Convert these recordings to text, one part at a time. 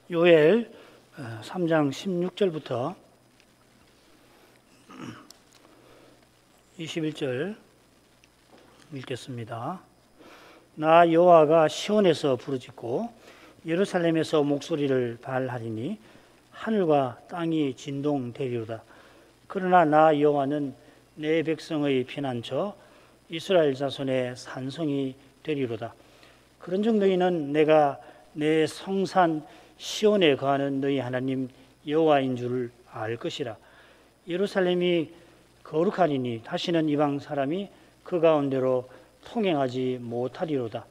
요엘 3장 16절부터 21절 읽겠습니다. 나 여호와가 시온에서 부르짖고 예루살렘에서 목소리를 발하리니 하늘과 땅이 진동되리로다. 그러나 나 여호와는 내 백성의 피난처 이스라엘 자손의 산성이 되리로다. 그런즉 너희는 내가 내 성산 시온에 거하는 너희 하나님 여호와인 줄을 알 것이라. 예루살렘이 거룩하리니 다시는 이방 사람이 그 가운데로 통행하지 못하리로다.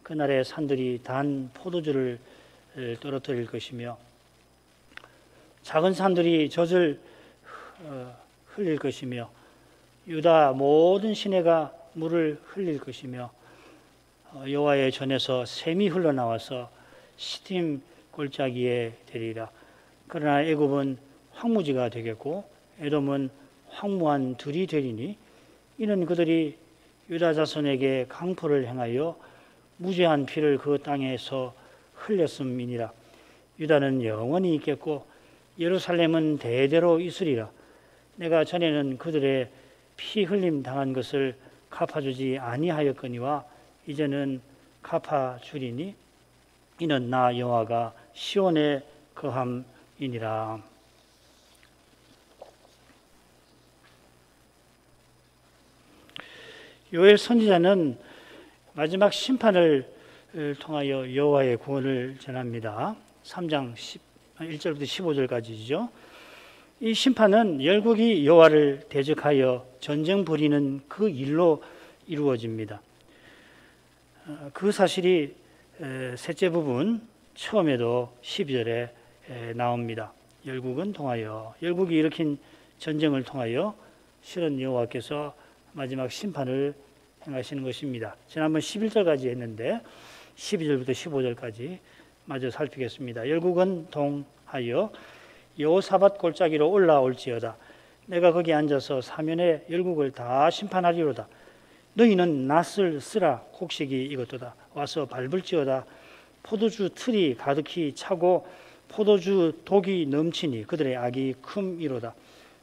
그날에 산들이 단 포도주를 떨어뜨릴 것이며 작은 산들이 젖을 흘릴 것이며 유다 모든 시내가 물을 흘릴 것이며 여호와의 전에서 샘이 흘러나와서 시딤 골짜기에 되리라. 그러나 애굽은 황무지가 되겠고 에돔은 황무한 들이 되리니 이는 그들이 유다 자손에게 강포를 행하여 무죄한 피를 그 땅에서 흘렸음이니라. 유다는 영원히 있겠고 예루살렘은 대대로 있으리라. 내가 전에는 그들의 피 흘림 당한 것을 갚아주지 아니하였거니와 이제는 갚아주리니 이는 나 여호와가 시온에 거함이니라. 요엘 선지자는 마지막 심판을 통하여 여호와의 구원을 전합니다. 3장 1절부터 15절까지죠. 이 심판은 열국이 여호와를 대적하여 전쟁 벌이는 그 일로 이루어집니다. 그 사실이 셋째 부분 처음에도 12절에 나옵니다. 열국은 통하여, 열국이 일으킨 전쟁을 통하여 실은 여호와께서 마지막 심판을 행하시는 것입니다. 지난번 11절까지 했는데 12절부터 15절까지 마저 살피겠습니다. 열국은 동하여 여호사밧 골짜기로 올라올지어다. 내가 거기 앉아서 사면의 열국을 다 심판하리로다. 너희는 낫을 쓰라. 곡식이 익었도다. 와서 밟을지어다. 포도주 틀이 가득히 차고 포도주 독이 넘치니 그들의 악이 큼이로다.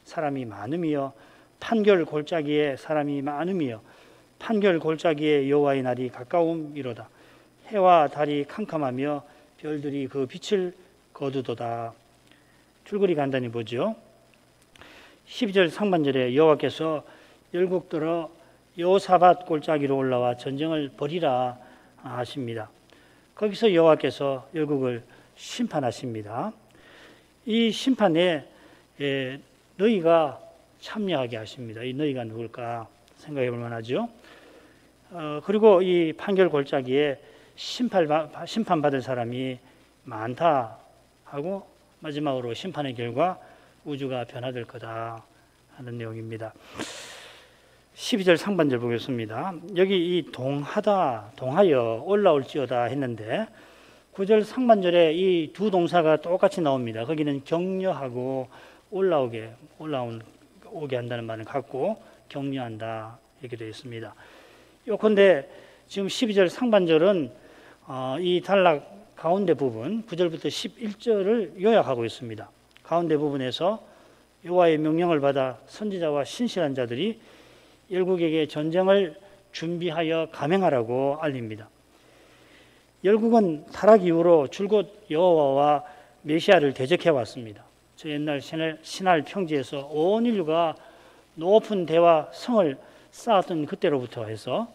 사람이 많음이여 판결 골짜기에 사람이 많음이여 판결 골짜기에 여호와의 날이 가까움이로다. 해와 달이 캄캄하며 별들이 그 빛을 거두도다. 줄거리 간단히 보죠. 12절 상반절에 여호와께서 열국들어 여호사밧 골짜기로 올라와 전쟁을 벌이라 하십니다. 거기서 여호와께서 열국을 심판하십니다. 이 심판에 너희가 참여하게 하십니다. 이 너희가 누굴까 생각해 볼 만하죠. 그리고 이 판결 골짜기에 심판받을 사람이 많다 하고 마지막으로 심판의 결과 우주가 변화될 거다 하는 내용입니다. 12절 상반절 보겠습니다. 여기 이 동하여 올라올지어다 했는데 9절 상반절에 이 두 동사가 똑같이 나옵니다. 거기는 격려하고 오게 한다는 말을 갖고 격려한다 이렇게 되어 있습니다. 요컨대 지금 12절 상반절은 이 단락 가운데 부분 9절부터 11절을 요약하고 있습니다. 가운데 부분에서 여호와의 명령을 받아 선지자와 신실한 자들이 열국에게 전쟁을 준비하여 감행하라고 알립니다. 열국은 타락 이후로 줄곧 여호와와 메시아를 대적해 왔습니다. 저 옛날 신할 평지에서 온 인류가 높은 대와 성을 쌓았던 그때로부터 해서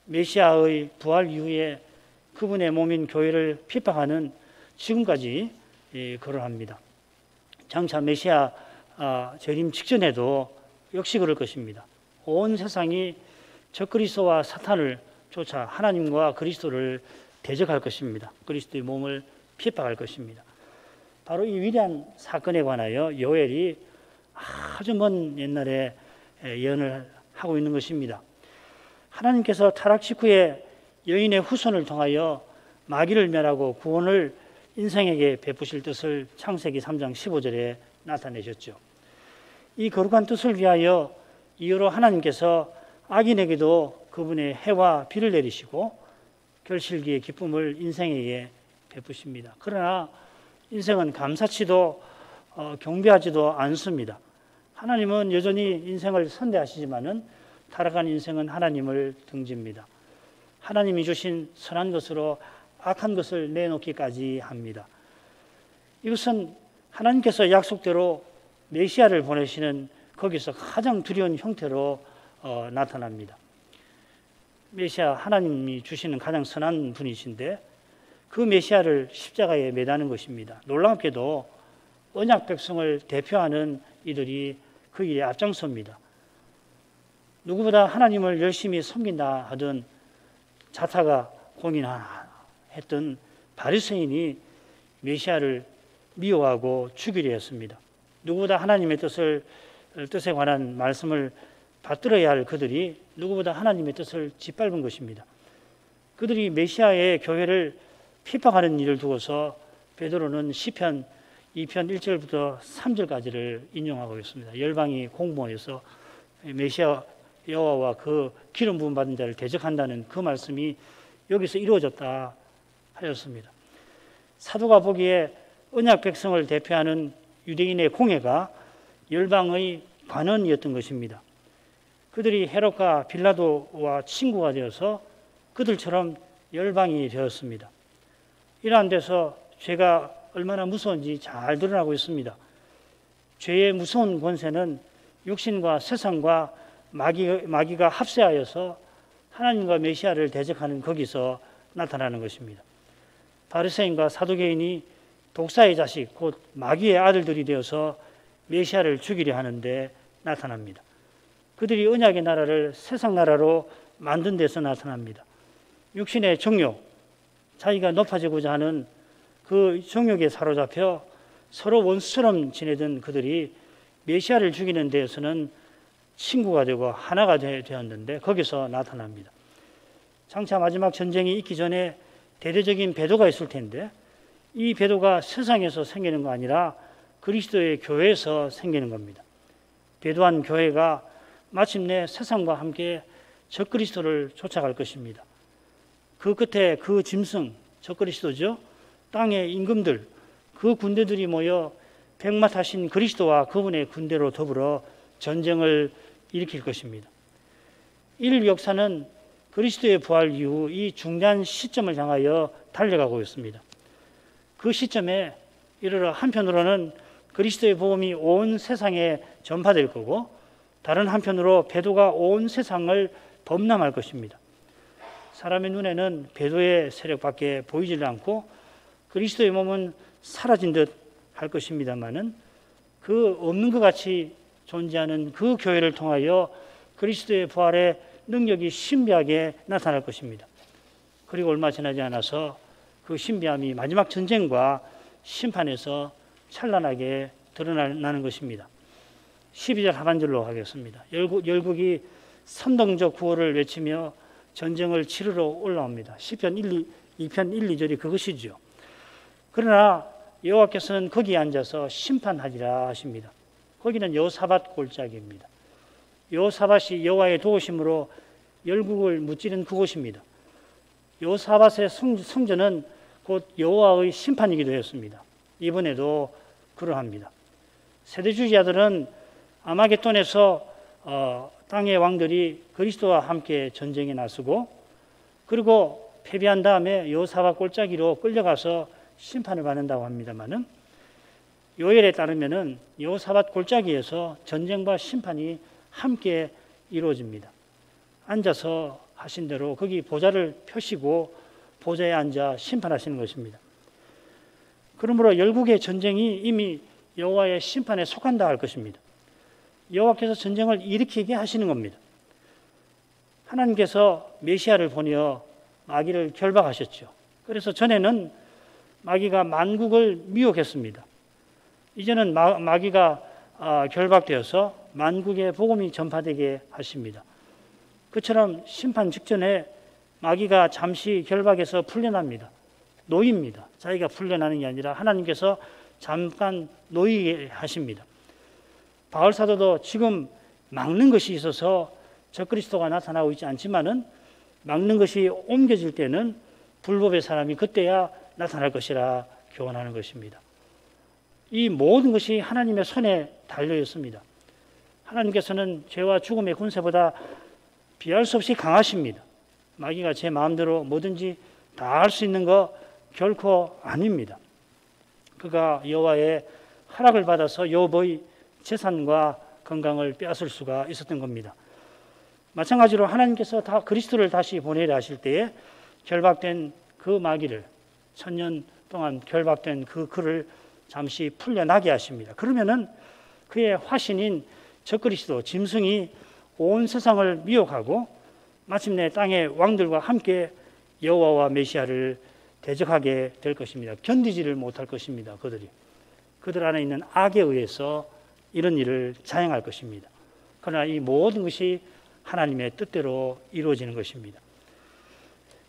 메시아의 부활 이후에 그분의 몸인 교회를 핍박하는 지금까지 그러합니다. 장차 메시아 재림 직전에도 역시 그럴 것입니다. 온 세상이 적그리스도와 사탄을 쫓아 하나님과 그리스도를 대적할 것입니다. 그리스도의 몸을 핍박할 것입니다. 바로 이 위대한 사건에 관하여 요엘이 아주 먼 옛날에 예언을 하고 있는 것입니다. 하나님께서 타락 직후에 여인의 후손을 통하여 마귀를 멸하고 구원을 인생에게 베푸실 뜻을 창세기 3장 15절에 나타내셨죠. 이 거룩한 뜻을 위하여 이후로 하나님께서 악인에게도 그분의 해와 비를 내리시고 결실기의 기쁨을 인생에게 베푸십니다. 그러나 인생은 감사치도 경배하지도 않습니다. 하나님은 여전히 인생을 선대하시지만은 타락한 인생은 하나님을 등집니다. 하나님이 주신 선한 것으로 악한 것을 내놓기까지 합니다. 이것은 하나님께서 약속대로 메시아를 보내시는 거기서 가장 두려운 형태로 나타납니다. 메시아, 하나님이 주시는 가장 선한 분이신데 그 메시아를 십자가에 매다는 것입니다. 놀랍게도 언약 백성을 대표하는 이들이 그 일에 앞장섭니다. 누구보다 하나님을 열심히 섬긴다 하던 자타가 공인했던 바리새인이 메시아를 미워하고 죽이려 했습니다. 누구보다 하나님의 뜻에 관한 말씀을 받들어야 할 그들이 누구보다 하나님의 뜻을 짓밟은 것입니다. 그들이 메시아의 교회를 핍박하는 일을 두고서 베드로는 시편 2편 1절부터 3절까지를 인용하고 있습니다. 열방이 공모해서 메시아 여호와와 그 기름 부음 받은 자를 대적한다는 그 말씀이 여기서 이루어졌다 하였습니다. 사도가 보기에 언약 백성을 대표하는 유대인의 공회가 열방의 관원이었던 것입니다. 그들이 헤롯과 빌라도와 친구가 되어서 그들처럼 열방이 되었습니다. 이러한 데서 죄가 얼마나 무서운지 잘 드러나고 있습니다. 죄의 무서운 권세는 육신과 세상과 마귀가 합세하여서 하나님과 메시아를 대적하는 거기서 나타나는 것입니다. 바리새인과 사두개인이 독사의 자식, 곧 마귀의 아들들이 되어서 메시아를 죽이려 하는데 나타납니다. 그들이 언약의 나라를 세상 나라로 만든 데서 나타납니다. 육신의 정욕, 자기가 높아지고자 하는 그 정욕에 사로잡혀 서로 원수처럼 지내던 그들이 메시아를 죽이는 데에서는 친구가 되고 하나가 되었는데 거기서 나타납니다. 장차 마지막 전쟁이 있기 전에 대대적인 배도가 있을 텐데 이 배도가 세상에서 생기는 거 아니라 그리스도의 교회에서 생기는 겁니다. 배도한 교회가 마침내 세상과 함께 적그리스도를 쫓아갈 것입니다. 그 끝에 그 짐승, 적그리스도죠. 땅의 임금들, 그 군대들이 모여 백마 타신 그리스도와 그분의 군대로 더불어 전쟁을 일으킬 것입니다. 인류 역사는 그리스도의 부활 이후 이 중대한 시점을 향하여 달려가고 있습니다. 그 시점에 이르러 한편으로는 그리스도의 복음이 온 세상에 전파될 거고 다른 한편으로 배도가 온 세상을 범람할 것입니다. 사람의 눈에는 배도의 세력밖에 보이질 않고 그리스도의 몸은 사라진 듯 할 것입니다마는 그 없는 것 같이 존재하는 그 교회를 통하여 그리스도의 부활의 능력이 신비하게 나타날 것입니다. 그리고 얼마 지나지 않아서 그 신비함이 마지막 전쟁과 심판에서 찬란하게 드러나는 것입니다. 12절 하반절로 하겠습니다. 열국이 선동적 구호를 외치며 전쟁을 치르러 올라옵니다. 시편 2편 1, 2절이 그것이죠. 그러나 여호와께서는 거기에 앉아서 심판하리라 하십니다. 거기는 여호사밧 골짜기입니다. 여호사밧이 여호와의 도우심으로 열국을 무찌른 그곳입니다. 여호사밧의 성전은 곧 여호와의 심판이기도 했습니다. 이번에도 그러합니다. 세대주의자들은 아마겟돈에서 땅의 왕들이 그리스도와 함께 전쟁에 나서고 그리고 패배한 다음에 여호사밧 골짜기로 끌려가서 심판을 받는다고 합니다만은 요엘에 따르면은 여호사밧 골짜기에서 전쟁과 심판이 함께 이루어집니다. 앉아서 하신 대로 거기 보좌를 펴시고 보좌에 앉아 심판하시는 것입니다. 그러므로 열국의 전쟁이 이미 여호와의 심판에 속한다 할 것입니다. 여호와께서 전쟁을 일으키게 하시는 겁니다. 하나님께서 메시아를 보내어 마귀를 결박하셨죠. 그래서 전에는 마귀가 만국을 미혹했습니다. 이제는 마귀가 결박되어서 만국의 복음이 전파되게 하십니다. 그처럼 심판 직전에 마귀가 잠시 결박에서 풀려납니다. 놓입니다. 자기가 풀려나는 게 아니라 하나님께서 잠깐 놓이게 하십니다. 바울 사도도 지금 막는 것이 있어서 적그리스도가 나타나고 있지 않지만은 막는 것이 옮겨질 때는 불법의 사람이 그때야 나타날 것이라 교훈하는 것입니다. 이 모든 것이 하나님의 손에 달려 있습니다. 하나님께서는 죄와 죽음의 군세보다 비할 수 없이 강하십니다. 마귀가 제 마음대로 뭐든지 다 할 수 있는 거 결코 아닙니다. 그가 여호와의 허락을 받아서 욥의 재산과 건강을 빼앗을 수가 있었던 겁니다. 마찬가지로 하나님께서 다 그리스도를 다시 보내려 하실 때에 결박된 그 마귀를, 천년 동안 결박된 그 그를 잠시 풀려나게 하십니다. 그러면은 그의 화신인 적그리스도 짐승이 온 세상을 미혹하고 마침내 땅의 왕들과 함께 여호와와 메시아를 대적하게 될 것입니다. 견디지를 못할 것입니다. 그들 안에 있는 악에 의해서 이런 일을 자행할 것입니다. 그러나 이 모든 것이 하나님의 뜻대로 이루어지는 것입니다.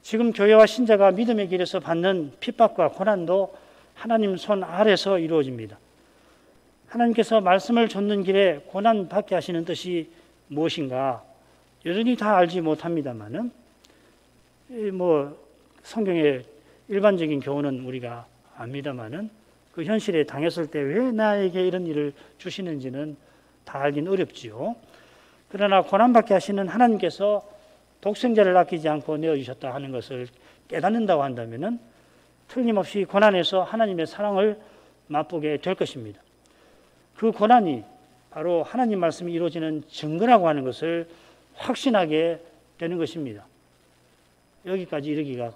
지금 교회와 신자가 믿음의 길에서 받는 핍박과 고난도 하나님 손 아래서 이루어집니다. 하나님께서 말씀을 좇는 길에 고난받게 하시는 뜻이 무엇인가 여전히 다 알지 못합니다만은 성경의 일반적인 교훈은 우리가 압니다만은 그 현실에 당했을 때 왜 나에게 이런 일을 주시는지는 다 알긴 어렵지요. 그러나 고난받게 하시는 하나님께서 독생자를 아끼지 않고 내어주셨다 하는 것을 깨닫는다고 한다면은 틀림없이 고난에서 하나님의 사랑을 맛보게 될 것입니다. 그 고난이 바로 하나님 말씀이 이루어지는 증거라고 하는 것을 확신하게 되는 것입니다. 여기까지 이르기가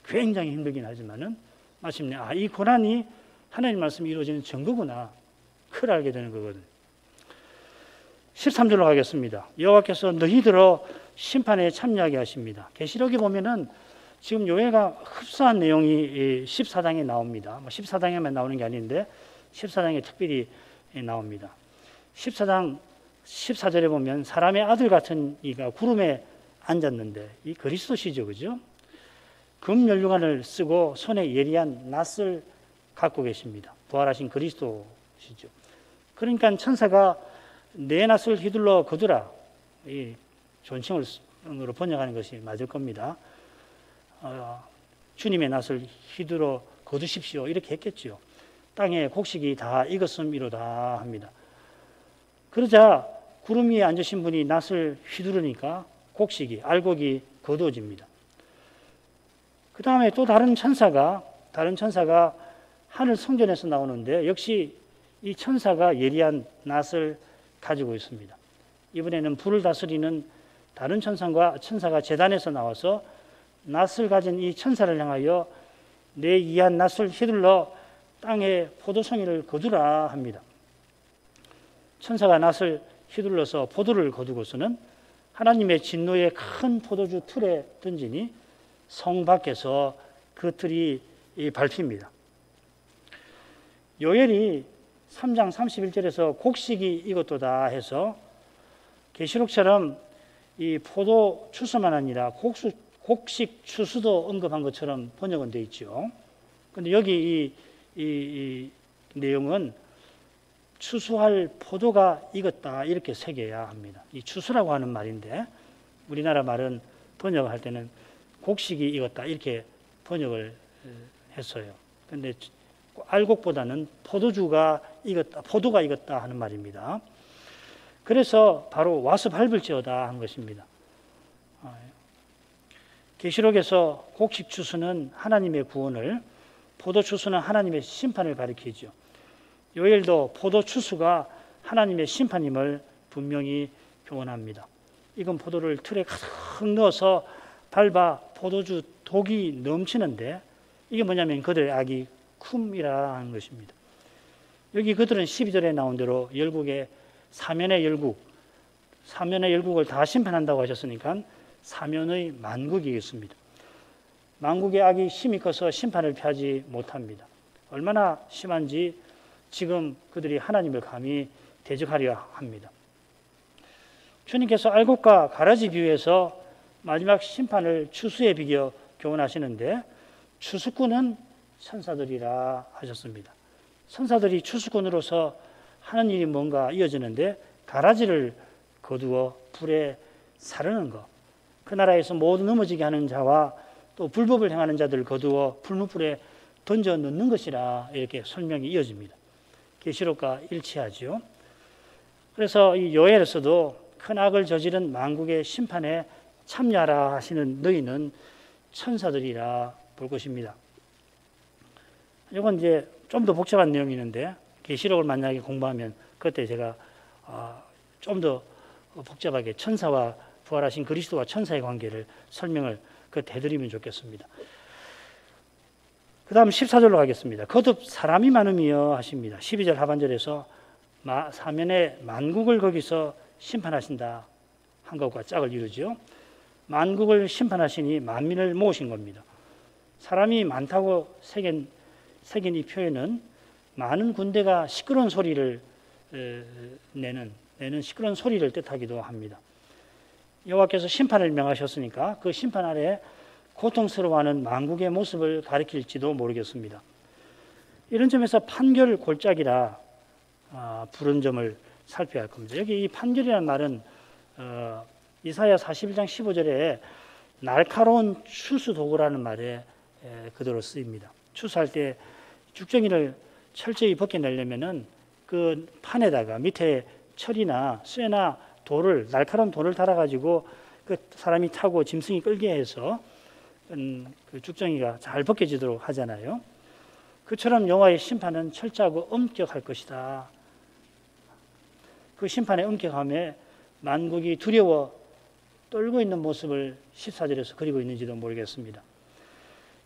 굉장히 힘들긴 하지만은 마침내 이 고난이 하나님 말씀이 이루어지는 증거구나. 그걸 알게 되는 거거든요. 13절로 가겠습니다. 여호와께서 너희들어 심판에 참여하게 하십니다. 계시록에 보면은 지금 요해가 흡사한 내용이 14장에 나옵니다. 14장에만 나오는 게 아닌데 14장에 특별히 나옵니다. 14장 14절에 보면 사람의 아들 같은 이가 구름에 앉았는데 이 그리스도시죠, 그죠? 금면류관을 쓰고 손에 예리한 낫을 갖고 계십니다. 부활하신 그리스도시죠. 그러니까 천사가 내 낫을 휘둘러 거두라. 이 존칭으로 번역하는 것이 맞을 겁니다. 주님의 낫을 휘두러 거두십시오. 이렇게 했겠죠. 땅에 곡식이 다 익었음이로다 합니다. 그러자 구름 위에 앉으신 분이 낫을 휘두르니까 곡식이, 알곡이 거두어집니다. 그 다음에 또 다른 천사가 하늘 성전에서 나오는데 역시 이 천사가 예리한 낫을 가지고 있습니다. 이번에는 불을 다스리는 다른 천사가 제단에서 나와서 낫을 가진 이 천사를 향하여 내 이한 낫을 휘둘러 땅에 포도송이를 거두라 합니다. 천사가 낫을 휘둘러서 포도를 거두고서는 하나님의 진노의 큰 포도주 틀에 던지니 성 밖에서 그 틀이 밟힙니다. 요엘이 3장 31절에서 곡식이 익었도다 해서 계시록처럼 이 포도 추수만 아니라 곡식 추수도 언급한 것처럼 번역은 되어 있죠. 그런데 여기 이 내용은 추수할 포도가 익었다 이렇게 새겨야 합니다. 이 추수라고 하는 말인데 우리나라 말은 번역할 때는 곡식이 익었다 이렇게 번역을 했어요. 그런데 알곡보다는 포도가 익었다 하는 말입니다. 그래서 바로 와서 밟을지어다 한 것입니다. 계시록에서 곡식 추수는 하나님의 구원을, 포도 추수는 하나님의 심판을 가리키죠. 요엘도 포도 추수가 하나님의 심판임을 분명히 교훈합니다. 이건 포도를 틀에 가득 넣어서 밟아 포도주 독이 넘치는데 이게 뭐냐면 그들의 악이 쿰이라 하는 것입니다. 여기 그들은 12절에 나온 대로 열국의 사면의 열국을 다 심판한다고 하셨으니까 사면의 만국이 있습니다. 만국의 악이 심히 커서 심판을 피하지 못합니다. 얼마나 심한지 지금 그들이 하나님을 감히 대적하려 합니다. 주님께서 알곡과 가라지 비유해서 마지막 심판을 추수에 비겨 교훈하시는데 추수꾼은 천사들이라 하셨습니다. 천사들이 추수꾼으로서 하는 일이 뭔가 이어지는데 가라지를 거두어 불에 사르는 것, 그 나라에서 모두 넘어지게 하는 자와 또 불법을 행하는 자들을 거두어 불문불에 던져 넣는 것이라 이렇게 설명이 이어집니다. 계시록과 일치하죠. 그래서 이 요엘에서도 큰 악을 저지른 만국의 심판에 참여하라 하시는 너희는 천사들이라 볼 것입니다. 이건 이제 좀 더 복잡한 내용이 있는데 계시록을 만약에 공부하면 그때 제가 좀 더 복잡하게 천사와 부활하신 그리스도와 천사의 관계를 설명을 그때 해드리면 좋겠습니다. 그 다음 14절로 가겠습니다. 거듭 사람이 많음이여 하십니다. 12절 하반절에서 사면의 만국을 거기서 심판하신다 한 것과 짝을 이루죠. 만국을 심판하시니 만민을 모으신 겁니다. 사람이 많다고 새긴 이 표현은 많은 군대가 시끄러운 소리를 내는 시끄러운 소리를 뜻하기도 합니다. 여호와께서 심판을 명하셨으니까 그 심판 아래 고통스러워하는 만국의 모습을 가리킬지도 모르겠습니다. 이런 점에서 판결 골짜기라 부른 점을 살펴야 할 겁니다. 여기 이 판결이라는 말은 이사야 41장 15절에 날카로운 추수 도구라는 말에 그대로 쓰입니다. 추수할 때 죽정이를 철저히 벗겨내려면은 그 판에다가 밑에 철이나 쇠나 날카로운 돌을 달아가지고 그 사람이 타고 짐승이 끌게 해서 그 죽정이가 잘 벗겨지도록 하잖아요. 그처럼 여호와의 심판은 철저하고 엄격할 것이다. 그 심판의 엄격함에 만국이 두려워 떨고 있는 모습을 14절에서 그리고 있는지도 모르겠습니다.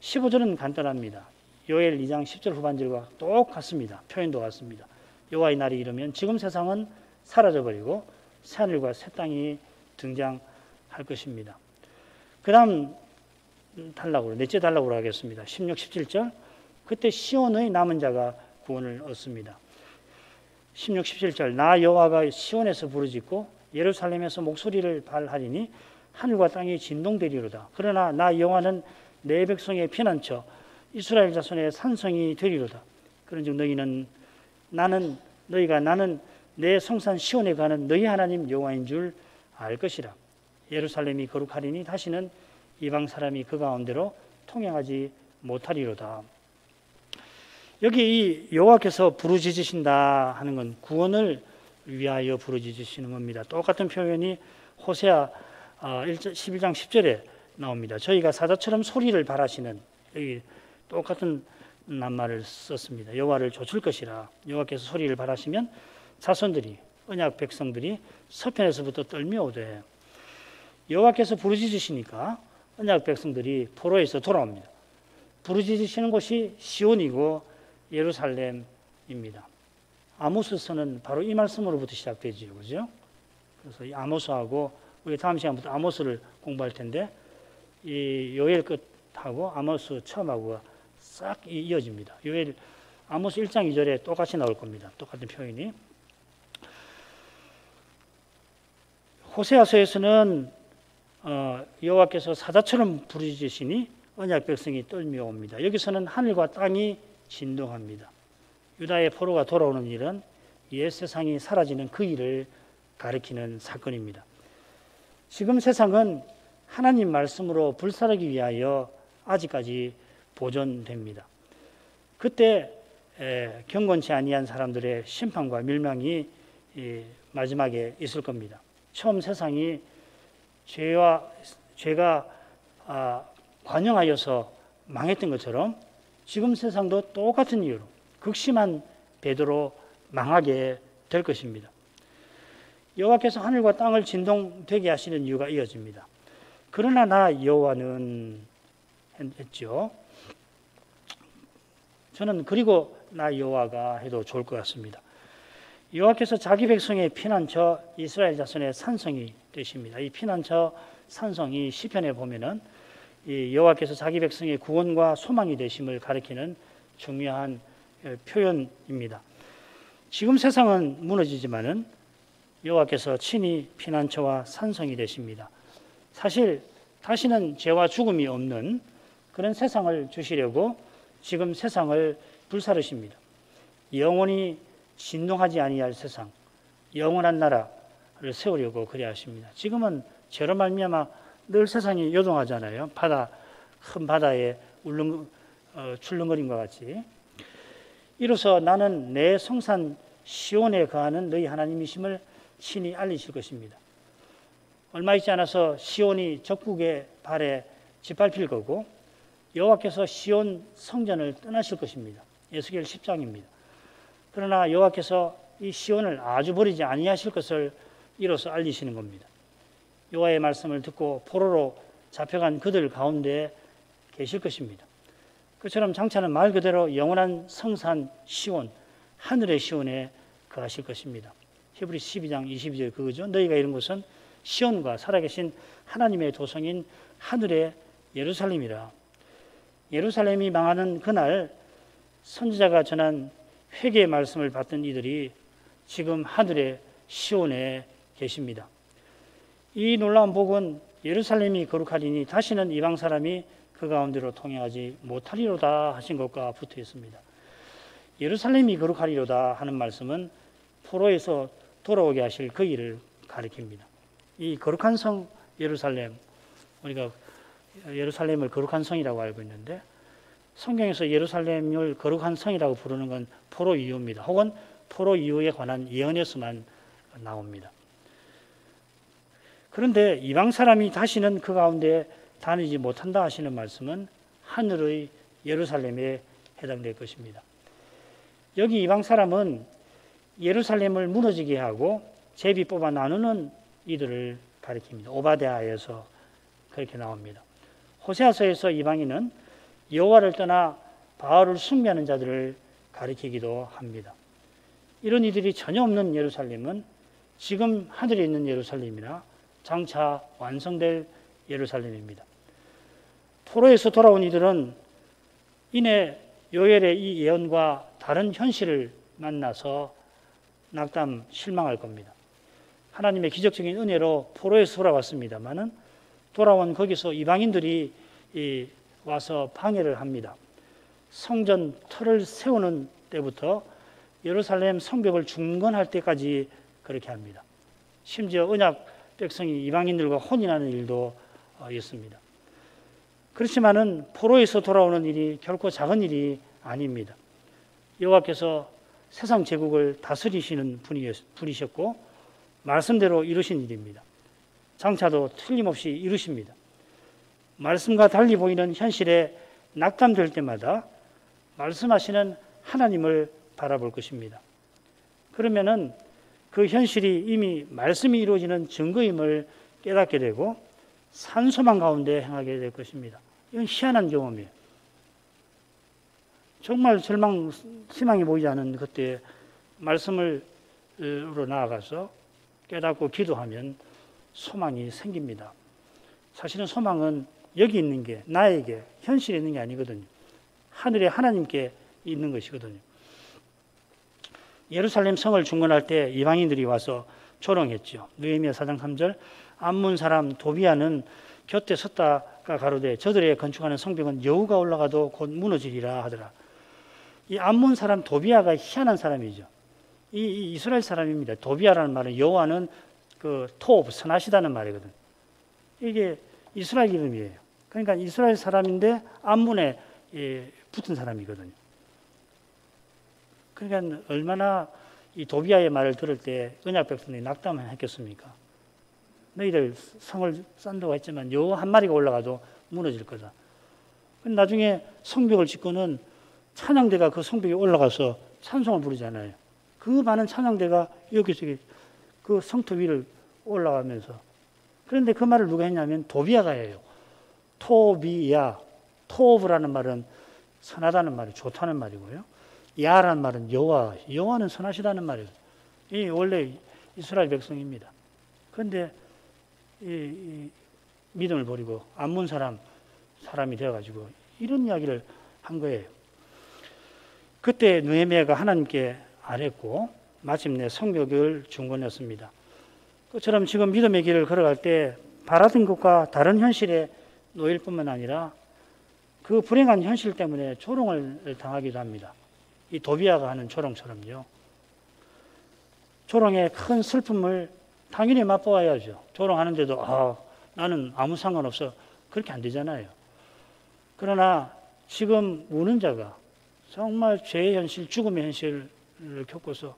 15절은 간단합니다. 요엘 2장 10절 후반절과 똑같습니다. 표현도 같습니다. 여호와의 날이 이르면 지금 세상은 사라져버리고 새하늘과 새 땅이 등장할 것입니다. 그 다음 넷째 단락으로 하겠습니다. 16, 17절 그때 시온의 남은 자가 구원을 얻습니다. 16, 17절 나 여호와가 시온에서 부르짖고 예루살렘에서 목소리를 발하리니 하늘과 땅이 진동되리로다. 그러나 나 여호와는 내 백성의 피난처 이스라엘 자손의 산성이 되리로다. 그런즉 나는 내 성산 시온에 가는 너희 하나님 여호와인 줄 알 것이라. 예루살렘이 거룩하리니 다시는 이방 사람이 그 가운데로 통행하지 못하리로다. 여기 이 여호와께서 부르짖으신다 하는 건 구원을 위하여 부르짖으시는 겁니다. 똑같은 표현이 호세아 11장 10절에 나옵니다. 저희가 사자처럼 소리를 발하시는 여기 똑같은 낱말을 썼습니다. 여호와를 좇을 것이라. 여호와께서 소리를 발하시면 자손들이 언약 백성들이 서편에서부터 떨며오되 여호와께서 부르짖으시니까 언약 백성들이 포로에서 돌아옵니다. 부르짖으시는 곳이 시온이고 예루살렘입니다. 아모스서는 바로 이 말씀으로부터 시작되지요, 그죠? 그래서 이 아모스하고 우리 다음 시간부터 아모스를 공부할 텐데 이 요엘 끝하고 아모스 처음하고가 싹 이어집니다. 요엘 아모스 1장 2절에 똑같이 나올 겁니다. 똑같은 표현이. 호세아서에서는 여호와께서 사자처럼 부르짖으시니 언약 백성이 떨며옵니다. 여기서는 하늘과 땅이 진동합니다. 유다의 포로가 돌아오는 일은 옛 세상이 사라지는 그 일을 가리키는 사건입니다. 지금 세상은 하나님 말씀으로 불사르기 위하여 아직까지 보존됩니다. 그때 경건치 아니한 사람들의 심판과 멸망이 마지막에 있을 겁니다. 처음 세상이 죄가 관영하여서 망했던 것처럼 지금 세상도 똑같은 이유로 극심한 배도로 망하게 될 것입니다. 여호와께서 하늘과 땅을 진동되게 하시는 이유가 이어집니다. 그러나 나 여호와는 했죠. 저는 그리고 나 여호와가 해도 좋을 것 같습니다. 여호와께서 자기 백성의 피난처 이스라엘 자손의 산성이 되십니다. 이 피난처 산성이 시편에 보면은 이 여호와께서 자기 백성의 구원과 소망이 되심을 가리키는 중요한 표현입니다. 지금 세상은 무너지지만은 여호와께서 친히 피난처와 산성이 되십니다. 사실 다시는 죄와 죽음이 없는 그런 세상을 주시려고 지금 세상을 불사르십니다. 영원히 진동하지 아니할 세상, 영원한 나라를 세우려고 그리 하십니다. 지금은 죄로 말미암아 늘 세상이 요동하잖아요. 큰 바다에 출렁거림과 같이. 이로써 나는 내 성산 시온에 거하는 너희 하나님이심을 친히 알리실 것입니다. 얼마 있지 않아서 시온이 적국의 발에 짓밟힐 거고 여호와께서 시온 성전을 떠나실 것입니다. 에스겔 10장입니다. 그러나 여호와께서 이 시온을 아주 버리지 아니하실 것을 이로써 알리시는 겁니다. 여호와의 말씀을 듣고 포로로 잡혀간 그들 가운데 계실 것입니다. 그처럼 장차는 말 그대로 영원한 성산 시온, 하늘의 시온에 거하실 것입니다. 히브리서 12장 22절 그거죠. 너희가 이룬 것은 시온과 살아계신 하나님의 도성인 하늘의 예루살렘이라. 예루살렘이 망하는 그날 선지자가 전한 회개의 말씀을 받던 이들이 지금 하늘의 시온에 계십니다. 이 놀라운 복은 예루살렘이 거룩하리니 다시는 이방 사람이 그 가운데로 통행하지 못하리로다 하신 것과 붙어 있습니다. 예루살렘이 거룩하리로다 하는 말씀은 포로에서 돌아오게 하실 그 일을 가리킵니다. 이 거룩한 성 예루살렘, 우리가 예루살렘을 거룩한 성이라고 알고 있는데 성경에서 예루살렘을 거룩한 성이라고 부르는 건 포로 이후입니다. 혹은 포로 이후에 관한 예언에서만 나옵니다. 그런데 이방 사람이 다시는 그 가운데 다니지 못한다 하시는 말씀은 하늘의 예루살렘에 해당될 것입니다. 여기 이방 사람은 예루살렘을 무너지게 하고 제비 뽑아 나누는 이들을 가리킵니다. 오바댜에서 그렇게 나옵니다. 호세아서에서 이방인은 여호와를 떠나 바알을 숭배하는 자들을 가리키기도 합니다. 이런 이들이 전혀 없는 예루살렘은 지금 하늘에 있는 예루살렘이나 장차 완성될 예루살렘입니다. 포로에서 돌아온 이들은 이내 요엘의 이 예언과 다른 현실을 만나서 낙담, 실망할 겁니다. 하나님의 기적적인 은혜로 포로에서 돌아왔습니다마는 돌아온 거기서 이방인들이 와서 방해를 합니다. 성전 터를 세우는 때부터 예루살렘 성벽을 중건할 때까지 그렇게 합니다. 심지어 언약 백성이 이방인들과 혼인하는 일도 있습니다. 그렇지만은 포로에서 돌아오는 일이 결코 작은 일이 아닙니다. 여호와께서 세상 제국을 다스리시는 분이셨고 말씀대로 이루신 일입니다. 장차도 틀림없이 이루십니다. 말씀과 달리 보이는 현실에 낙담될 때마다 말씀하시는 하나님을 바라볼 것입니다. 그러면은 그 현실이 이미 말씀이 이루어지는 증거임을 깨닫게 되고 산소망 가운데 행하게 될 것입니다. 이건 희한한 경험이에요. 정말 희망이 보이지 않은 그때 말씀으로 나아가서 깨닫고 기도하면 소망이 생깁니다. 사실은 소망은 여기 있는 게 나에게 현실에 있는 게 아니거든요. 하늘에 하나님께 있는 것이거든요. 예루살렘 성을 중건할 때 이방인들이 와서 조롱했죠. 느헤미야 4장 3절 암몬 사람 도비아는 곁에 섰다가 가로되 저들의 건축하는 성벽은 여우가 올라가도 곧 무너지리라 하더라. 이 암몬 사람 도비아가 희한한 사람이죠. 이 이스라엘 사람입니다. 도비아라는 말은 여호와는 그 토브 선하시다는 말이거든. 이게 이스라엘 이름이에요. 그러니까 이스라엘 사람인데 암몬에 붙은 사람이거든요. 그러니까 얼마나 이 도비아의 말을 들을 때 언약 백성들이 낙담을 했겠습니까? 너희들 성을 쌓는다고 했지만 여우 한 마리가 올라가도 무너질 거다. 나중에 성벽을 짓고는 찬양대가 그 성벽에 올라가서 찬송을 부르잖아요. 그 많은 찬양대가 여기저기 그 성터 위를 올라가면서. 그런데 그 말을 누가 했냐면 도비아가 해요. 토비야, 토브라는 말은 선하다는 말이 좋다는 말이고요. 야라는 말은 여호와, 여호와는 선하시다는 말이에요. 이 원래 이스라엘 백성입니다. 그런데 이 믿음을 버리고 암몬 사람이 되어가지고 이런 이야기를 한 거예요. 그때 느헤미야가 하나님께 아뢰고 마침내 성벽을 중건했습니다. 그처럼 지금 믿음의 길을 걸어갈 때 바라던 것과 다른 현실에 놓일 뿐만 아니라 그 불행한 현실 때문에 조롱을 당하기도 합니다. 이 도비아가 하는 조롱처럼요. 조롱의 큰 슬픔을 당연히 맛보아야죠. 조롱하는데도 나는 아무 상관없어. 그렇게 안 되잖아요. 그러나 지금 우는 자가 정말 죄의 현실, 죽음의 현실을 겪고서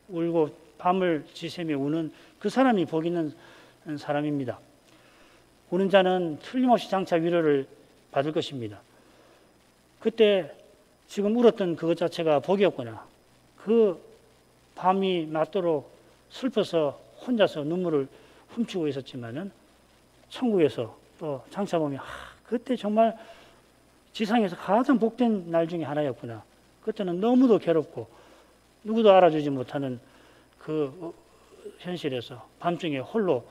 울고 밤을 지새며 우는 그 사람이 복 있는 사람입니다. 우는 자는 틀림없이 장차 위로를 받을 것입니다. 그때 지금 울었던 그것 자체가 복이었구나. 그 밤이 맞도록 슬퍼서 혼자서 눈물을 훔치고 있었지만은 천국에서 또 장차 보면 그때 정말 지상에서 가장 복된 날 중에 하나였구나. 그때는 너무도 괴롭고 누구도 알아주지 못하는 그 현실에서 밤중에 홀로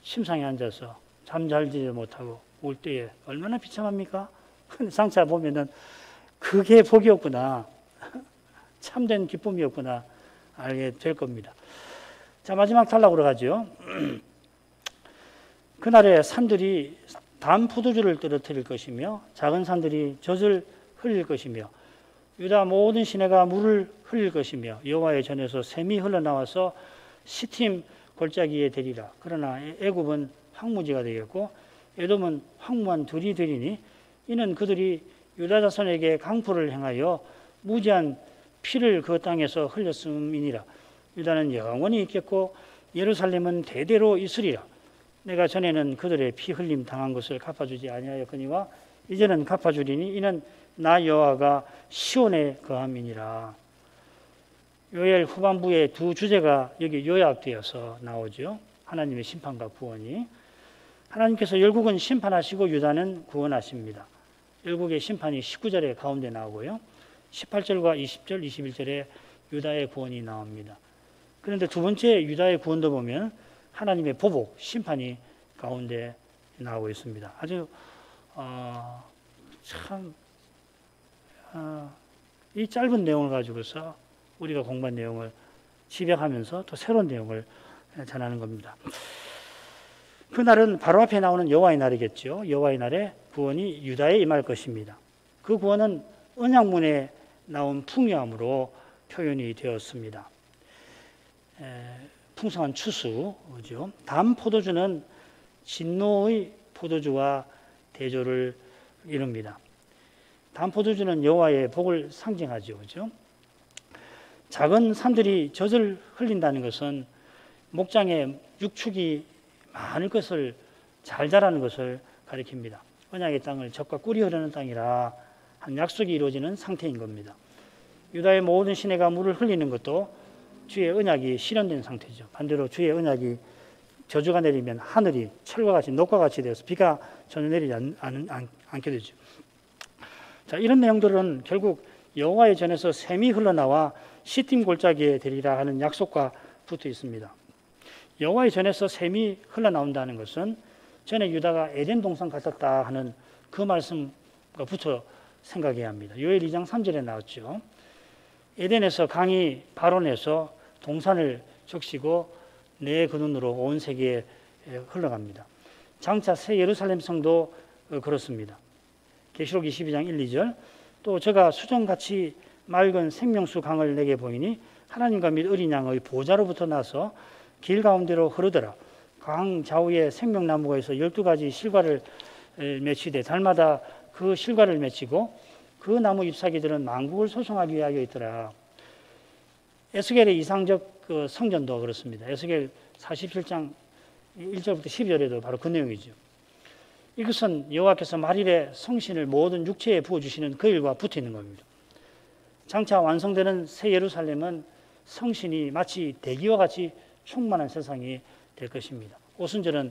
침상에 앉아서 잠잘지도 못하고 울 때에 얼마나 비참합니까? 근데 장차 보면은 그게 복이었구나. 참된 기쁨이었구나. 알게 될 겁니다. 자, 마지막 단락으로 가죠. 그날에 산들이 단 포도주를 떨어뜨릴 것이며 작은 산들이 젖을 흘릴 것이며 유다 모든 시내가 물을 흘릴 것이며 여호와의 전에서 샘이 흘러나와서 시팀 골짜기에 되리라. 그러나 애굽은 황무지가 되겠고 에돔은 황무한 들이 되리니 이는 그들이 유다 자손에게 강포를 행하여 무지한 피를 그 땅에서 흘렸음이니라. 유다는 영원히 있겠고 예루살렘은 대대로 있으리라. 내가 전에는 그들의 피 흘림 당한 것을 갚아주지 아니하였거니와 이제는 갚아주리니 이는 나 여호와가 시온에 거함이니라. 요엘 후반부의 두 주제가 여기 요약되어서 나오죠. 하나님의 심판과 구원이. 하나님께서 열국은 심판하시고 유다는 구원하십니다. 열국의 심판이 19절에 가운데 나오고요. 18절과 20절, 21절에 유다의 구원이 나옵니다. 그런데 두 번째 유다의 구원도 보면 하나님의 보복, 심판이 가운데 나오고 있습니다. 아주 이 짧은 내용을 가지고서 우리가 공부한 내용을 집약하면서 또 새로운 내용을 전하는 겁니다. 그날은 바로 앞에 나오는 여호와의 날이겠죠. 여호와의 날에 구원이 유다에 임할 것입니다. 그 구원은 언약문에 나온 풍요함으로 표현이 되었습니다. 풍성한 추수죠. 단 포도주는 진노의 포도주와 대조를 이룹니다. 단 포도주는 여호와의 복을 상징하죠. 그죠? 작은 산들이 젖을 흘린다는 것은 목장에 육축이 많을 것을 잘 자라는 것을 가리킵니다. 언약의 땅을 젖과 꿀이 흐르는 땅이라 한 약속이 이루어지는 상태인 겁니다. 유다의 모든 시내가 물을 흘리는 것도 주의 언약이 실현된 상태죠. 반대로 주의 언약이 저주가 내리면 하늘이 철과 같이 녹과 같이 되어서 비가 전혀 내리지 않게 되죠. 자, 이런 내용들은 결국 여호와의 전에서 샘이 흘러나와 시팀 골짜기에 되리라 하는 약속과 붙어 있습니다. 여호와의 전에서 샘이 흘러나온다는 것은 전에 유다가 에덴 동산 같았다 하는 그 말씀과 붙여 생각해야 합니다. 요엘 2장 3절에 나왔죠. 에덴에서 강이 발원해서 동산을 적시고 내 그 눈으로 온 세계에 흘러갑니다. 장차 새 예루살렘 성도 그렇습니다. 계시록 22장 1, 2절 또 저가 수정같이 맑은 생명수 강을 내게 보이니 하나님과 및 어린 양의 보좌로부터 나서 길 가운데로 흐르더라. 강 좌우에 생명나무가 있어 12가지 실과를 맺히되 달마다 그 실과를 맺히고 그 나무 잎사귀들은 만국을 소송하기 위하여 있더라. 에스겔의 이상적 그 성전도 그렇습니다. 에스겔 47장 1절부터 12절에도 바로 그 내용이죠. 이것은 여호와께서 말일에 성신을 모든 육체에 부어주시는 그 일과 붙어 있는 겁니다. 장차 완성되는 새 예루살렘은 성신이 마치 대기와 같이 충만한 세상이 될 것입니다. 오순절은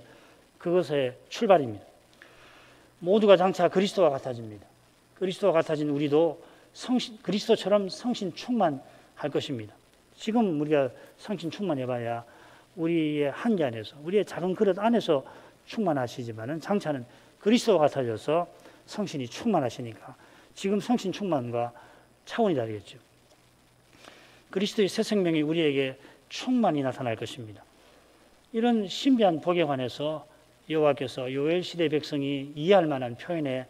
그것의 출발입니다. 모두가 장차 그리스도와 같아집니다. 그리스도와 같아진 우리도 그리스도처럼 성신 충만할 것입니다. 지금 우리가 성신 충만해봐야 우리의 한계 안에서, 우리의 작은 그릇 안에서 충만하시지만은 장차는 그리스도와 같아져서 성신이 충만하시니까 지금 성신 충만과 차원이 다르겠죠. 그리스도의 새 생명이 우리에게 충만히 나타날 것입니다. 이런 신비한 복에 관해서 여호와께서 요엘 시대 백성이 이해할 만한 표현에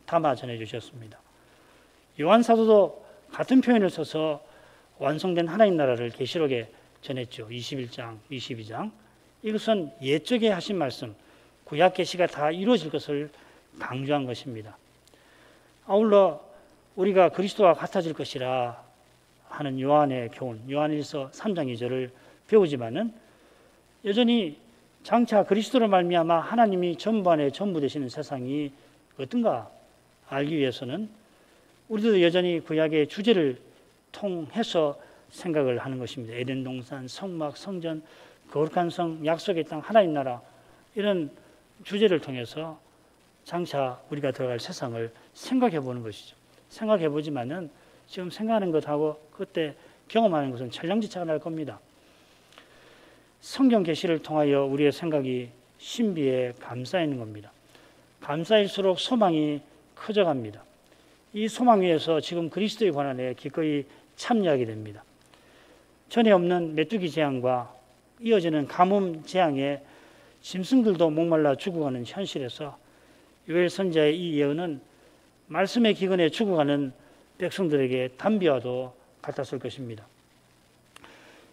담아 전해주셨습니다. 요한 사도도 같은 표현을 써서 완성된 하나님 나라를 계시록에 전했죠. 21장, 22장. 이것은 옛적에 하신 말씀, 구약 계시가 다 이루어질 것을 강조한 것입니다. 아울러 우리가 그리스도와 같아질 것이라 하는 요한의 교훈, 요한일서 3장 2절을 배우지만은 여전히 장차 그리스도로 말미암아 하나님이 전부 안에 전부 되시는 세상이 어떤가 알기 위해서는 우리도 여전히 구약의 주제를 통해서 생각을 하는 것입니다. 에덴 동산, 성막, 성전, 거룩한 성, 약속의 땅, 하나님 나라 이런 주제를 통해서 장차 우리가 들어갈 세상을 생각해 보는 것이죠. 생각해 보지만은 지금 생각하는 것하고 그때 경험하는 것은 천량지차가 날 겁니다. 성경 계시를 통하여 우리의 생각이 신비에 감싸 있는 겁니다. 감싸일수록 소망이 커져갑니다. 이 소망 위에서 지금 그리스도의 고난에 기꺼이 참여하게 됩니다. 전에 없는 메뚜기 재앙과 이어지는 가뭄 재앙에 짐승들도 목말라 죽어가는 현실에서 요엘 선지자의 이 예언은 말씀의 기근에 죽어가는 백성들에게 담비와도 같았을 것입니다.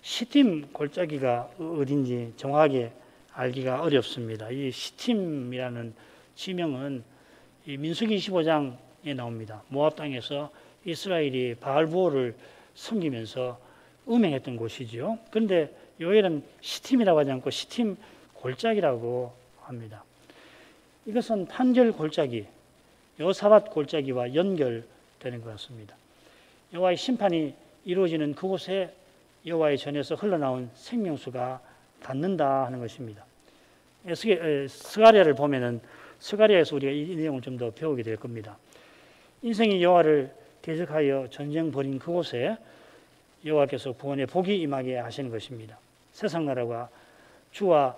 시팀 골짜기가 어딘지 정확하게 알기가 어렵습니다. 이 시팀이라는 지명은 이 민수기 25장에 나옵니다. 모압 땅에서 이스라엘이 바알부호를 섬기면서 음행했던 곳이지요. 그런데 요엘은 시팀이라고 하지 않고 시팀 골짜기라고 합니다. 이것은 판결 골짜기, 여호사밧 골짜기와 연결되는 것 같습니다. 여호와의 심판이 이루어지는 그곳에 여호와의 전에서 흘러나온 생명수가 닿는다 하는 것입니다. 스가랴를 보면은 스가랴에서 우리가 이 내용을 좀 더 배우게 될 겁니다. 인생이 여호와를 대적하여 전쟁 벌인 그곳에 여호와께서 구원의 복이 임하게 하시는 것입니다. 세상 나라가 주와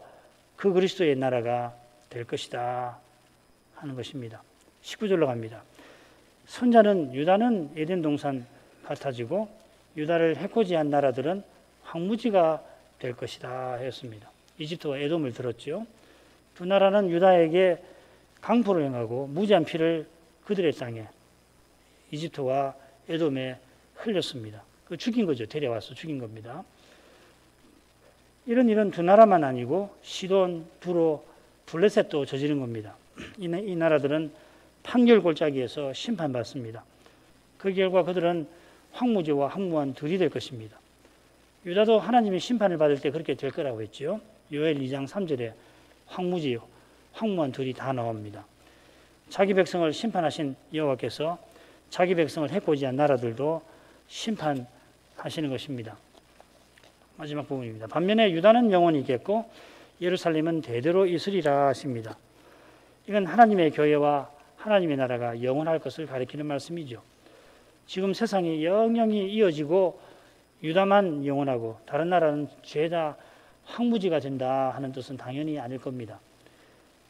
그 그리스도의 나라가 될 것이다 하는 것입니다. 19절로 갑니다. 선자는 유다는 에덴 동산 같아지고 유다를 해코지한 나라들은 황무지가 될 것이다 했습니다. 이집트와 에돔을 들었죠. 두 나라는 유다에게 강포를 행하고 무지한 피를 그들의 땅에 이집트와 에돔에 흘렸습니다. 그 죽인 거죠. 데려와서 죽인 겁니다. 이런 일은 두 나라만 아니고 시돈, 두로, 블레셋도 저지른 겁니다. 이 나라들은 판결 골짜기에서 심판받습니다. 그 결과 그들은 황무지와 황무한 둘이 될 것입니다. 유다도 하나님이 심판을 받을 때 그렇게 될 거라고 했죠. 요엘 2장 3절에 황무지, 황무한 둘이 다 나옵니다. 자기 백성을 심판하신 여호와께서 자기 백성을 해코지한 나라들도 심판하시는 것입니다. 마지막 부분입니다. 반면에 유다는 영원히 있겠고 예루살렘은 대대로 있으리라 하십니다. 이건 하나님의 교회와 하나님의 나라가 영원할 것을 가리키는 말씀이죠. 지금 세상이 영영이 이어지고 유다만 영원하고 다른 나라는 죄다 황무지가 된다 하는 뜻은 당연히 아닐 겁니다.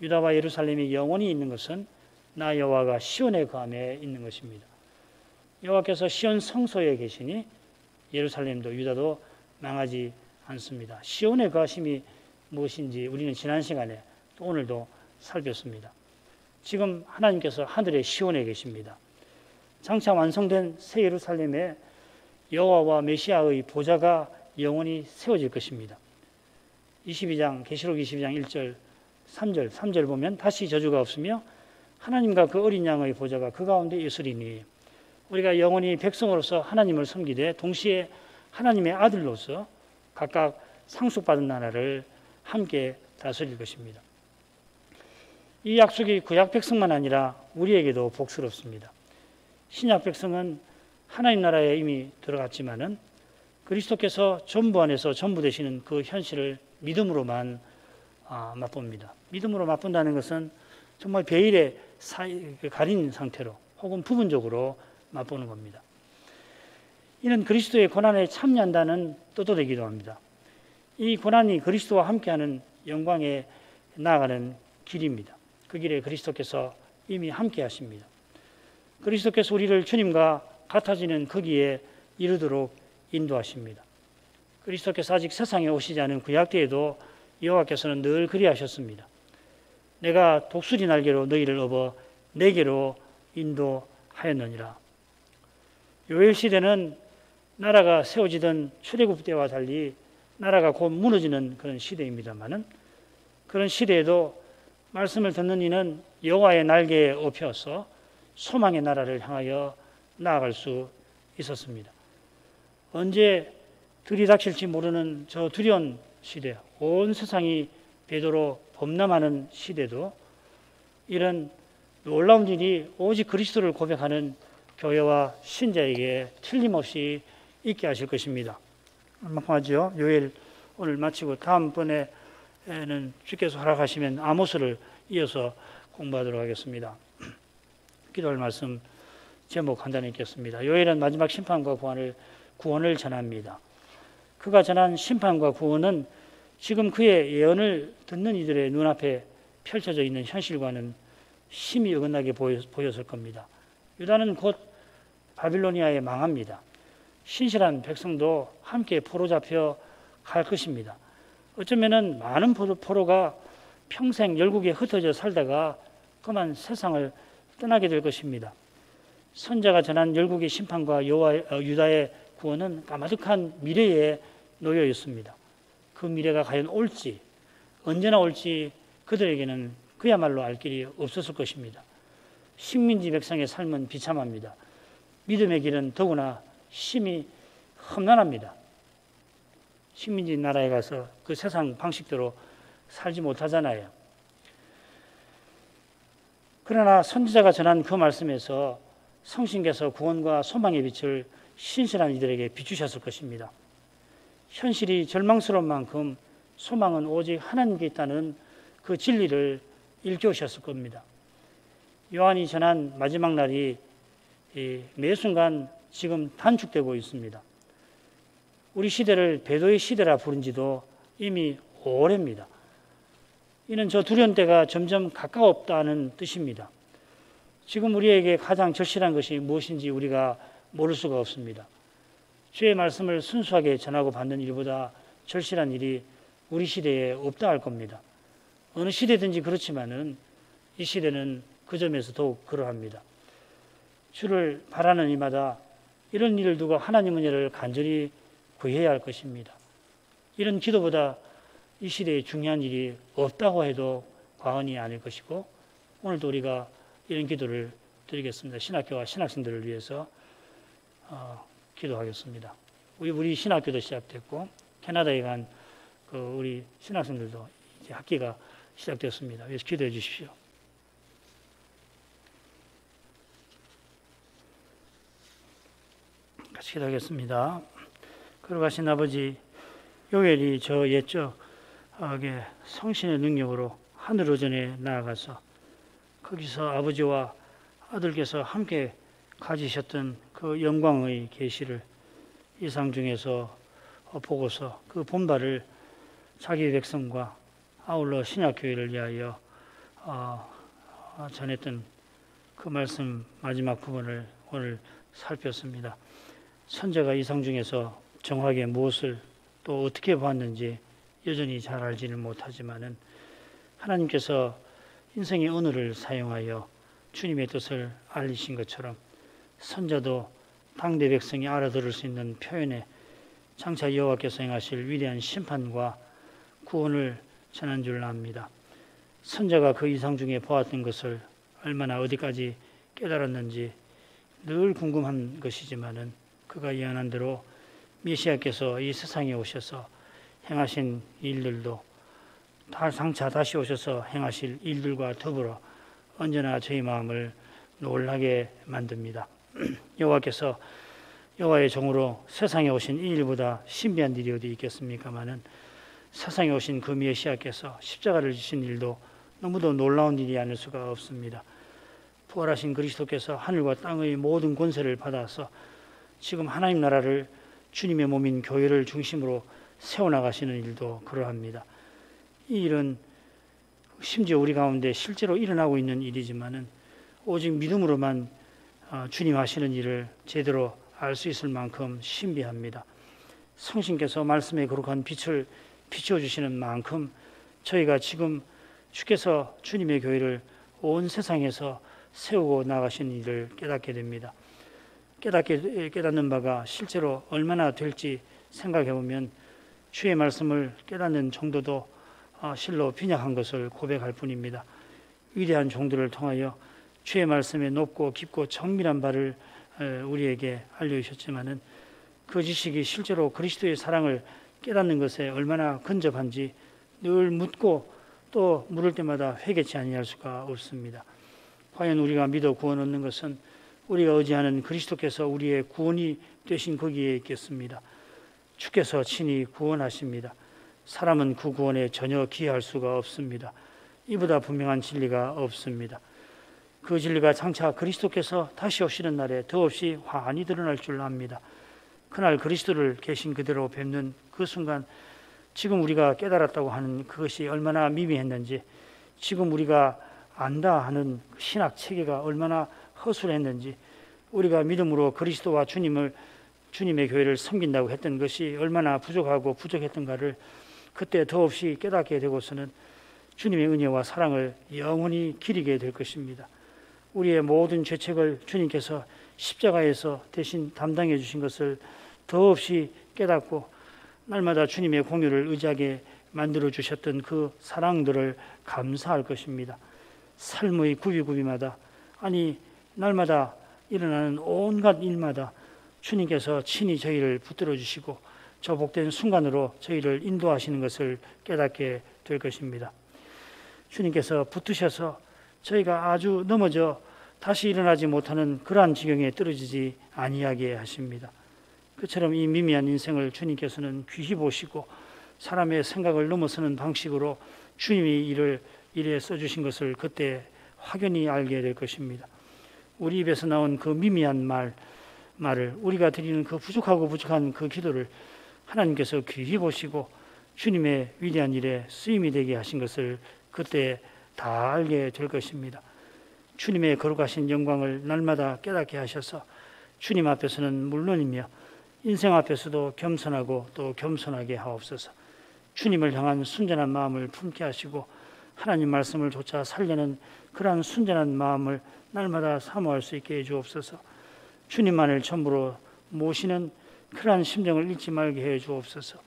유다와 예루살렘이 영원히 있는 것은 나 여호와가 시온의 거함에 있는 것입니다. 여호와께서 시온 성소에 계시니 예루살렘도 유다도 망하지 않습니다. 시온의 거하심이 무엇인지 우리는 지난 시간에 또 오늘도 살폈습니다. 지금 하나님께서 하늘의 시온에 계십니다. 장차 완성된 새 예루살렘에 여호와와 메시아의 보좌가 영원히 세워질 것입니다. 22장 계시록 22장 1절 3절 보면 다시 저주가 없으며 하나님과 그 어린 양의 보좌가 그 가운데 있으리니 우리가 영원히 백성으로서 하나님을 섬기되 동시에 하나님의 아들로서 각각 상속받은 나라를 함께 다스릴 것입니다. 이 약속이 구약 백성만 아니라 우리에게도 복스럽습니다. 신약 백성은 하나님 나라에 이미 들어갔지만은 그리스도께서 전부 안에서 전부 되시는 그 현실을 믿음으로만 맛봅니다. 믿음으로 맛본다는 것은 정말 베일에 가린 상태로 혹은 부분적으로 맛보는 겁니다. 이는 그리스도의 고난에 참여한다는 뜻도 되기도 합니다. 이 고난이 그리스도와 함께하는 영광에 나아가는 길입니다. 그 길에 그리스도께서 이미 함께 하십니다. 그리스도께서 우리를 주님과 같아지는 거기에 이르도록 인도하십니다. 그리스도께서 아직 세상에 오시지 않은 구약 때에도 여호와께서는 늘 그리하셨습니다. 내가 독수리 날개로 너희를 업어 내게로 인도하였느니라. 요엘 시대는 나라가 세워지던 출애굽 때와 달리 나라가 곧 무너지는 그런 시대입니다만은 그런 시대에도 말씀을 듣는 이는 여호와의 날개에 업혀서 소망의 나라를 향하여 나아갈 수 있었습니다. 언제 들이닥칠지 모르는 저 두려운 시대, 온 세상이 베드로 범람하는 시대도 이런 놀라운 일이 오직 그리스도를 고백하는 교회와 신자에게 틀림없이 있게 하실 것입니다. 얼마큼하죠? 요엘 오늘 마치고 다음번에는 주께서 허락하시면 아모스를 이어서 공부하도록 하겠습니다. 기도할 말씀 제목 간단히 읽겠습니다. 요엘은 마지막 심판과 구원을 전합니다. 그가 전한 심판과 구원은 지금 그의 예언을 듣는 이들의 눈앞에 펼쳐져 있는 현실과는 심히 어긋나게 보였을 겁니다. 유다는 곧 바빌로니아에 망합니다. 신실한 백성도 함께 포로 잡혀 갈 것입니다. 어쩌면은 많은 포로가 평생 열국에 흩어져 살다가 그만 세상을 떠나게 될 것입니다. 선자가 전한 열국의 심판과 유다의 구원은 까마득한 미래에 놓여 있습니다. 그 미래가 과연 올지, 언제나 올지 그들에게는 그야말로 알 길이 없었을 것입니다. 식민지 백성의 삶은 비참합니다. 믿음의 길은 더구나 심히 험난합니다. 식민지 나라에 가서 그 세상 방식대로 살지 못하잖아요. 그러나 선지자가 전한 그 말씀에서 성신께서 구원과 소망의 빛을 신실한 이들에게 비추셨을 것입니다. 현실이 절망스러운 만큼 소망은 오직 하나님께 있다는 그 진리를 일깨우셨을 겁니다. 요한이 전한 마지막 날이 매 순간 지금 단축되고 있습니다. 우리 시대를 배도의 시대라 부른 지도 이미 오래입니다. 이는 저 두려운 때가 점점 가까웠다는 뜻입니다. 지금 우리에게 가장 절실한 것이 무엇인지 우리가 모를 수가 없습니다. 주의 말씀을 순수하게 전하고 받는 일보다 절실한 일이 우리 시대에 없다 할 겁니다. 어느 시대든지 그렇지만은 이 시대는 그 점에서 더욱 그러합니다. 주를 바라는 이마다 이런 일을 두고 하나님 은혜를 간절히 구해야 할 것입니다. 이런 기도보다 이 시대에 중요한 일이 없다고 해도 과언이 아닐 것이고 오늘도 우리가 이런 기도를 드리겠습니다. 신학교와 신학생들을 위해서 기도하겠습니다. 우리 신학교도 시작됐고 캐나다에 간 우리 신학생들도 이제 학기가 시작됐습니다. 그래서 기도해 주십시오. 같이 기도하겠습니다. 걸어가신 아버지, 요엘이 저 옛적에 성신의 능력으로 하늘 오전에 나아가서 거기서 아버지와 아들께서 함께 가지셨던 그 영광의 계시를 이상 중에서 보고서 그 본발을 자기 백성과 아울러 신약교회를 위하여 전했던 그 말씀 마지막 부분을 오늘 살폈습니다. 선제가 이상 중에서 정확하게 무엇을 또 어떻게 보았는지 여전히 잘 알지는 못하지만은 하나님께서 인생의 언어를 사용하여 주님의 뜻을 알리신 것처럼 선자도 당대 백성이 알아들을 수 있는 표현에 장차 여호와께서 행하실 위대한 심판과 구원을 전한 줄 압니다. 선자가 그 이상 중에 보았던 것을 얼마나 어디까지 깨달았는지 늘 궁금한 것이지만은 그가 예언한 대로 메시아께서 이 세상에 오셔서 행하신 일들도 장차 다시 오셔서 행하실 일들과 더불어 언제나 저희 마음을 놀라게 만듭니다. 여호와께서 여호와의 종으로 세상에 오신 이 일보다 신비한 일이 어디 있겠습니까마는 세상에 오신 그 메시아께서 십자가를 지신 일도 너무도 놀라운 일이 아닐 수가 없습니다. 부활하신 그리스도께서 하늘과 땅의 모든 권세를 받아서 지금 하나님 나라를 주님의 몸인 교회를 중심으로 세워나가시는 일도 그러합니다. 이 일은 심지어 우리 가운데 실제로 일어나고 있는 일이지만은 오직 믿음으로만 주님 하시는 일을 제대로 알 수 있을 만큼 신비합니다. 성신께서 말씀에 거룩한 빛을 비춰주시는 만큼 저희가 지금 주께서 주님의 교회를 온 세상에서 세우고 나가시는 일을 깨닫게 됩니다. 깨닫는 바가 실제로 얼마나 될지 생각해 보면 주의 말씀을 깨닫는 정도도 실로 빈약한 것을 고백할 뿐입니다. 위대한 종들을 통하여 주의 말씀에 높고 깊고 정밀한 바를 우리에게 알려주셨지만은 그 지식이 실제로 그리스도의 사랑을 깨닫는 것에 얼마나 근접한지 늘 묻고 또 물을 때마다 회개치 아니할 수가 없습니다. 과연 우리가 믿어 구원 얻는 것은 우리가 의지하는 그리스도께서 우리의 구원이 되신 거기에 있겠습니다. 주께서 친히 구원하십니다. 사람은 그 구원에 전혀 기여할 수가 없습니다. 이보다 분명한 진리가 없습니다. 그 진리가 장차 그리스도께서 다시 오시는 날에 더없이 환히 드러날 줄 압니다. 그날 그리스도를 계신 그대로 뵙는 그 순간 지금 우리가 깨달았다고 하는 그것이 얼마나 미미했는지, 지금 우리가 안다 하는 신학 체계가 얼마나 허술했는지, 우리가 믿음으로 그리스도와 주님의 교회를 섬긴다고 했던 것이 얼마나 부족하고 부족했던가를 그때 더없이 깨닫게 되고서는 주님의 은혜와 사랑을 영원히 기리게 될 것입니다. 우리의 모든 죄책을 주님께서 십자가에서 대신 담당해 주신 것을 더없이 깨닫고 날마다 주님의 공유를 의지하게 만들어 주셨던 그 사랑들을 감사할 것입니다. 삶의 구비구비마다, 아니 날마다 일어나는 온갖 일마다 주님께서 친히 저희를 붙들어 주시고 저 복된 순간으로 저희를 인도하시는 것을 깨닫게 될 것입니다. 주님께서 붙드셔서 저희가 아주 넘어져 다시 일어나지 못하는 그러한 지경에 떨어지지 아니하게 하십니다. 그처럼 이 미미한 인생을 주님께서는 귀히 보시고 사람의 생각을 넘어서는 방식으로 주님이 일에 써주신 것을 그때 확연히 알게 될 것입니다. 우리 입에서 나온 그 미미한 말을, 우리가 드리는 그 부족한 그 기도를 하나님께서 귀히 보시고 주님의 위대한 일에 쓰임이 되게 하신 것을 그때 다 알게 될 것입니다. 주님의 거룩하신 영광을 날마다 깨닫게 하셔서 주님 앞에서는 물론이며 인생 앞에서도 겸손하고 또 겸손하게 하옵소서. 주님을 향한 순전한 마음을 품게 하시고 하나님 말씀을 조차 살려는 그러한 순전한 마음을 날마다 사모할 수 있게 해 주옵소서. 주님만을 전부로 모시는 그러한 심정을 잃지 말게 해 주옵소서.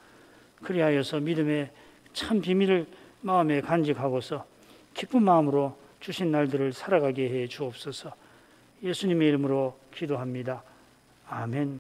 그리하여서 믿음의 참 비밀을 마음에 간직하고서 기쁜 마음으로 주신 날들을 살아가게 해 주옵소서. 예수님의 이름으로 기도합니다. 아멘.